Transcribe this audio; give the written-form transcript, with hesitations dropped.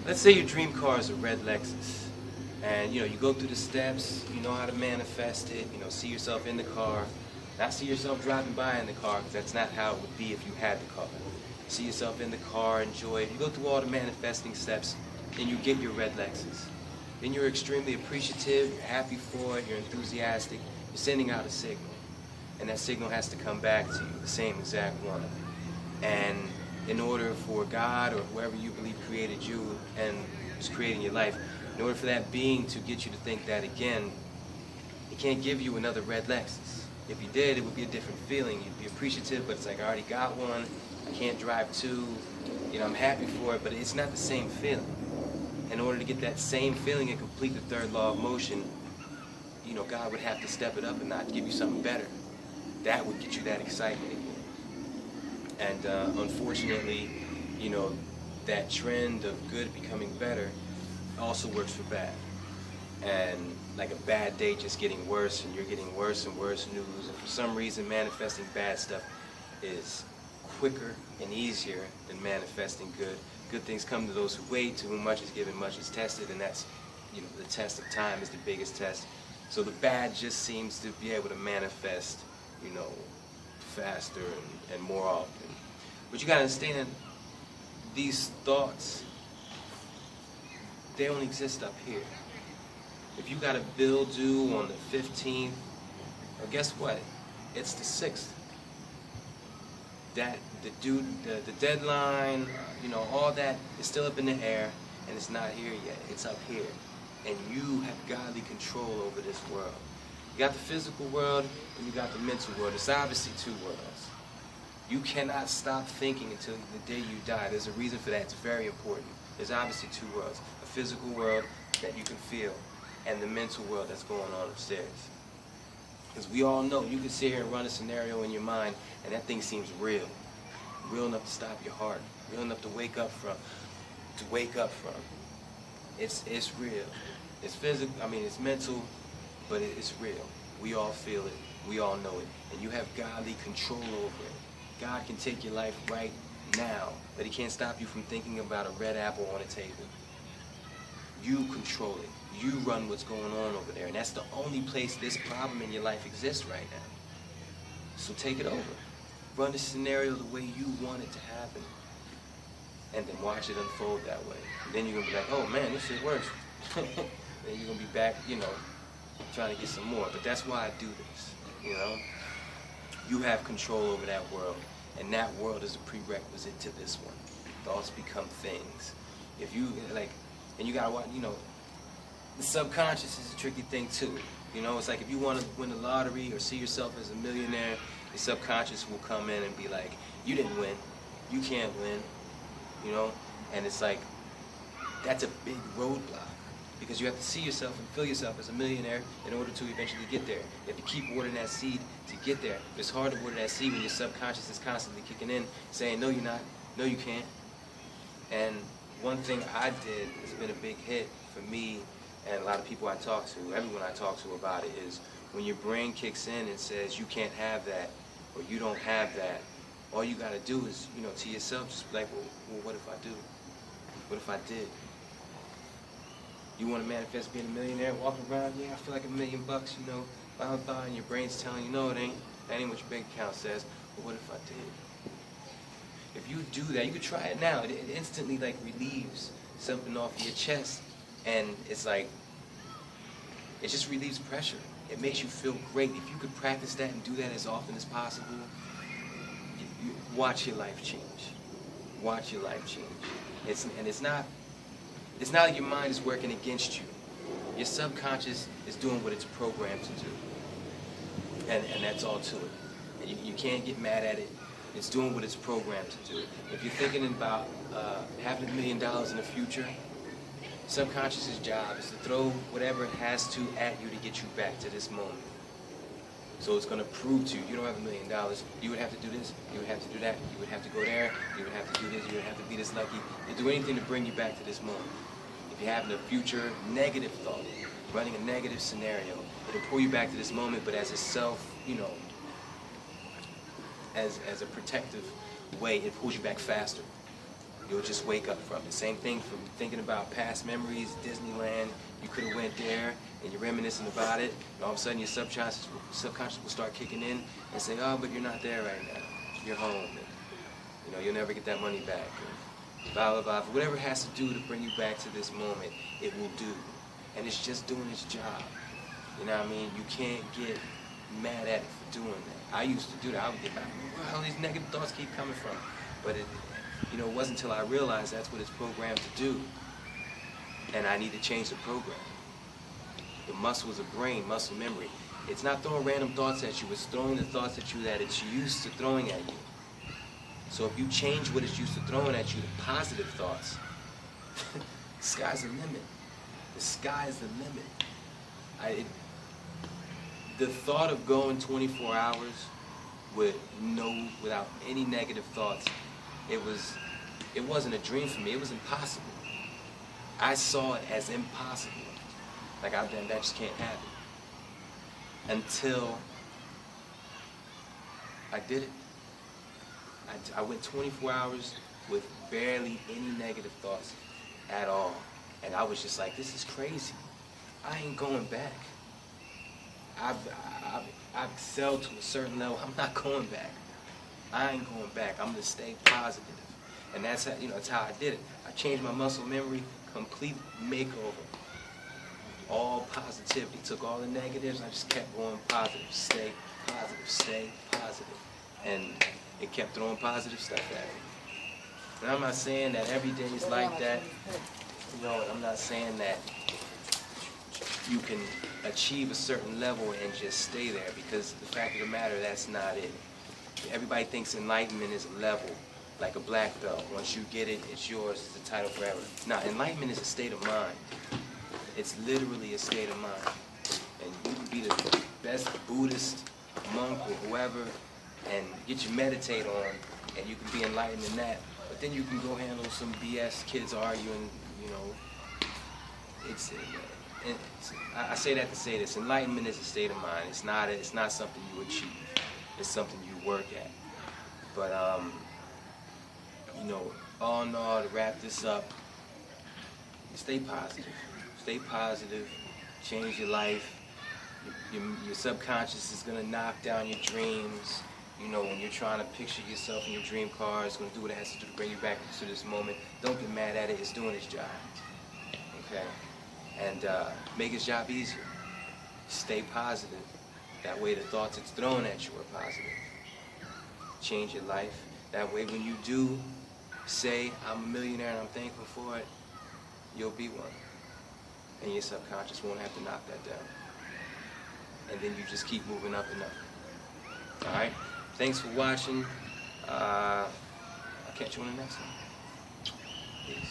Let's say your dream car is a red Lexus, and you go through the steps, you know how to manifest it, see yourself in the car, not see yourself driving by in the car, because that's not how it would be if you had the car. See yourself in the car, enjoy it. You go through all the manifesting steps, and you get your red Lexus. Then you're extremely appreciative, you're happy for it, you're enthusiastic, you're sending out a signal. And that signal has to come back to you, the same exact one. And in order for God or whoever you believe created you and is creating your life, in order for that being to get you to think that again, it can't give you another red Lexus. If you did, it would be a different feeling. You'd be appreciative, but it's like, I already got one, I can't drive two, I'm happy for it, but it's not the same feeling. In order to get that same feeling and complete the third law of motion, God would have to step it up and not give you something better. That would get you that excitement again. And unfortunately, that trend of good becoming better also works for bad. And like a bad day just getting worse, and you're getting worse and worse news, and for some reason manifesting bad stuff is quicker and easier than manifesting good. Good things come to those who wait, to whom much is given, much is tested, and that's, the test of time is the biggest test. So the bad just seems to be able to manifest, faster and more often. But you gotta understand, these thoughts, they only exist up here. If you got a bill due on the 15th, well, guess what? It's the 6th. The deadline, all that is still up in the air, and it's not here yet. It's up here. And you have godly control over this world. You got the physical world, and you got the mental world. It's obviously two worlds. You cannot stop thinking until the day you die. There's a reason for that. It's very important. There's obviously two worlds. A physical world that you can feel, and the mental world that's going on upstairs. Because we all know, you can sit here and run a scenario in your mind, and that thing seems real. Real enough to stop your heart. Real enough to wake up from. It's real. It's physical, it's mental, but it's real. We all feel it. We all know it. And you have godly control over it. God can take your life right now, but He can't stop you from thinking about a red apple on a table. You control it. You run what's going on over there, and that's the only place this problem in your life exists right now. So take it over. Run the scenario the way you want it to happen, and then watch it unfold that way. And then you're going to be like, oh man, this shit works. Then you're going to be back, trying to get some more. But that's why I do this, You have control over that world, and that world is a prerequisite to this one. Thoughts become things. If you, and you got to watch, the subconscious is a tricky thing too. It's like if you want to win the lottery or see yourself as a millionaire, the subconscious will come in and be like, you didn't win, you can't win, and it's like, that's a big roadblock, because you have to see yourself and feel yourself as a millionaire in order to eventually get there. You have to keep watering that seed to get there. It's hard to water that seed when your subconscious is constantly kicking in, saying, no you're not, no you can't. And one thing I did that's been a big hit for me, and a lot of people I talk to, everyone I talk to about it, is when your brain kicks in and says you can't have that, or you don't have that, all you got to do is, to yourself, just be like, well, what if I do? What if I did? You want to manifest being a millionaire, walking around, I feel like $1 million, blah, blah, and your brain's telling you, no, it ain't. That ain't what your bank account says. But what if I did? If you do that, you could try it now. It instantly, relieves something off your chest. And it's like, it just relieves pressure. It makes you feel great. If you could practice that and do that as often as possible, you watch your life change. Watch your life change. It's not like your mind is working against you. Your subconscious is doing what it's programmed to do. And that's all to it. And you can't get mad at it. It's doing what it's programmed to do. If you're thinking about having $1 million in the future, subconscious's job is to throw whatever it has to at you to get you back to this moment. So it's going to prove to you, you don't have $1 million, you would have to do this, you would have to do that, you would have to go there, you would have to do this, you would have to be this lucky. You do anything to bring you back to this moment. If you're having a future negative thought, running a negative scenario, it'll pull you back to this moment, but as a self, as a protective way, it pulls you back faster. You'll just wake up from it. Same thing from thinking about past memories, Disneyland. You could have went there, and you're reminiscing about it, and all of a sudden your subconscious will start kicking in and say, oh, but you're not there right now. You're home. And, you'll never get that money back. And blah, blah, blah. Whatever it has to do to bring you back to this moment, it will do. And it's just doing its job. You know what I mean? You can't get mad at it for doing that. I used to do that. I would get mad. Where the hell these negative thoughts keep coming from? But it wasn't until I realized that's what it's programmed to do. And I need to change the program. The muscle is a brain, muscle memory. It's not throwing random thoughts at you, it's throwing the thoughts at you that it's used to throwing at you. So if you change what it's used to throwing at you to positive thoughts, the sky's the limit. The sky's the limit. The thought of going 24 hours without any negative thoughts, it wasn't a dream for me, it was impossible. I saw it as impossible. Like, that just can't happen. Until I did it. I went 24 hours with barely any negative thoughts at all. And I was just like, this is crazy. I ain't going back. I've excelled to a certain level. I'm not going back. I ain't going back. I'm gonna stay positive. And that's how, that's how I did it. I changed my muscle memory, complete makeover. All positivity. Took all the negatives, I just kept going positive. Stay positive, stay positive. And it kept throwing positive stuff at me. And I'm not saying that every day is like that. I'm not saying that you can achieve a certain level and just stay there, because the fact of the matter, that's not it. Everybody thinks enlightenment is a level, like a black belt. Once you get it, it's yours, it's the title forever. Now, enlightenment is a state of mind. It's literally a state of mind. And you can be the best Buddhist monk or whoever and get your meditate on, and you can be enlightened in that. But then you can go handle some BS, kids arguing, I say that to say this. Enlightenment is a state of mind. It's not something you achieve. It's something you work at. But, all in all, to wrap this up, stay positive. Stay positive. Change your life. Your subconscious is going to knock down your dreams. When you're trying to picture yourself in your dream car, it's going to do what it has to do to bring you back to this moment. Don't get mad at it. It's doing its job. Okay? And make its job easier. Stay positive. That way the thoughts it's thrown at you are positive. Change your life. That way when you do say, I'm a millionaire and I'm thankful for it, you'll be one. And your subconscious won't have to knock that down. And then you just keep moving up and up. Alright? Thanks for watching. I'll catch you on the next one. Peace.